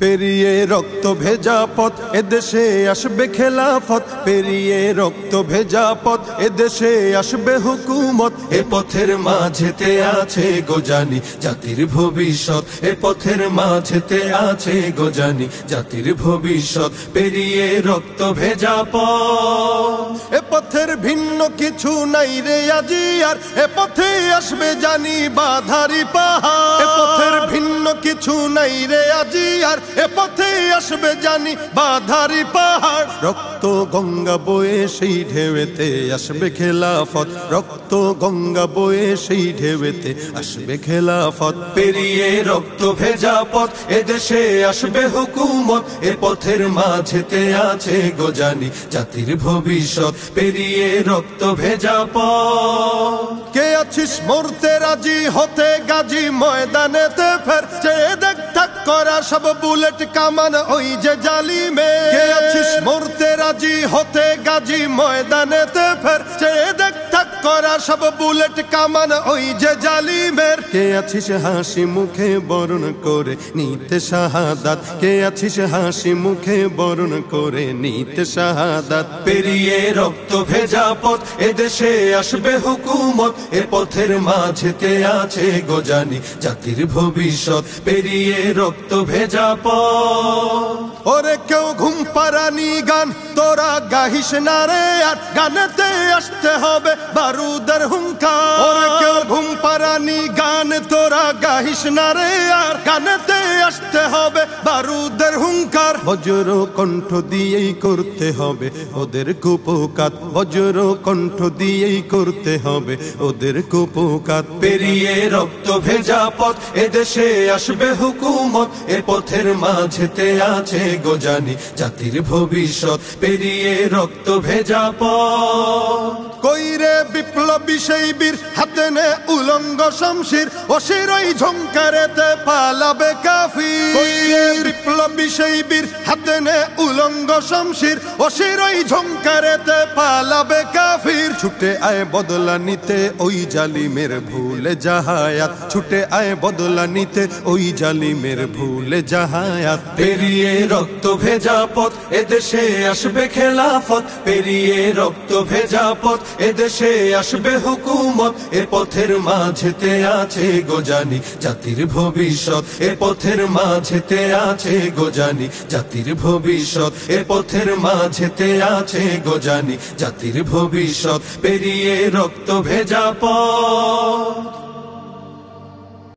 পেরিয়ে রক্ত ভেজা পথ এদেশে আসবে খেলাফত, পেরিয়ে রক্ত ভেজা পথ এদেশে আসবে হুকুমত। এ পথের মাঝেতে আছে গোজানি জাতির ভবিষ্যৎ, এ পথের মাঝেতে আছে গোজানি জাতির ভবিষ্যৎ। পেরিয়ে রক্ত ভেজা পথ, এ পথের ভিন্ন কিছু নাই রে আজি আর, এ পথে আসবে জানি বাধারি পাহাড়। এ পথের ভিন্ন কিছু নাই রে আজি আর, এ পথে আসবে জানি বাধারি পাহাড়। রক্ত গঙ্গা বয়ে সেই ঢেউতে আসবে খেলাফত, রক্ত গঙ্গা বয়ে সেই ঢেউতে আসবে খেলাফত। পেরিয়ে রক্ত ভেজা পথ এদেশে আসবে হুকুমত, এ পথের মাঝেতে আছে গোজানি জাতির ভবিষ্যৎ। পেরিয়ে রক্ত ভেজা পথ, কে আছিস মরতে রাজি হতে গাজী ময়দানেতে ফের, চেয়ে দেখ থাক করা সব বুলেট কামান ওই যে জালিমে। কে আছিস মরতে রাজি হতে গাজী ময়দানেতে ফের, চেয়ে দেখ থাক করা সব বুলেট কামান ওই যে জালিমের। কে আছিস হাসি মুখে বরণ করে নিতে শাহাদাত, কে আছিস হাসি মুখে বরণ করে নিতে শাহাদাত। পেরিয়ে রক্ত ভেজা পথ এদেশে আসবে হুকুমত, এ পথের মাঝেতে আছে গোজানি জাতির ভবিষ্যৎ। পেরিয়ে রক্ত ভেজা পথ, ওরে কেউ ঘুম পাড়ানি গান তোরা গাহিস না রে আর, গানেতে আসতে হবে বারুদের হুঙ্কার। ওরে কেউ ঘুম পাড়ানি গান তোরা গাহিস না রে আর, গানেতে আসতে হবে বারুদের হুঙ্কার। বজ্র কণ্ঠ দিয়েই করতে হবে ওদের কুপকাত, বজ্র কণ্ঠ দিয়েই করতে হবে ওদের কুপকাত। পেরিয়ে রক্ত ভেজা পথ এদেশে আসবে হুকুমত, এ পথের মাঝেতে আছে গোজানি জাতির ভবিষ্যৎ। পেরিয়ে রক্ত ভেজা পথ, কইরে বিপ্লবী সেই বীর হাতে নে উলঙ্গ শমশির, অশিরই ঝংকারেতে পালাবে কাফির। কইরে বিপ্লবী সেই বীর হাতে নে উলঙ্গ শমশির, অশিরই ঝংকারেতে পালাবে কাফির। ছুটে আয় বদলা নিতে ওই জালিমের ভুলে জাহায়াত, ছুটে আয় বদলা নিতে ওই জালিমের ভুলে জাহায়াত। পেরিয়ে রক্ত ভেজা পথ এদেশে আসবে খেলাফত, পেরিয়ে রক্ত ভেজা পথ এদেশে আসবে হুকুমত, এ পথের মাঝেতে আছে গোজানি জাতির ভবিষ্যৎ। এ পথের মাঝেতে আছে গোজানি জাতির ভবিষ্যৎ, এ পথের মাঝেতে আছে গোজানি জাতির ভবিষ্যৎ। পেরিয়ে রক্ত ভেজা পথ।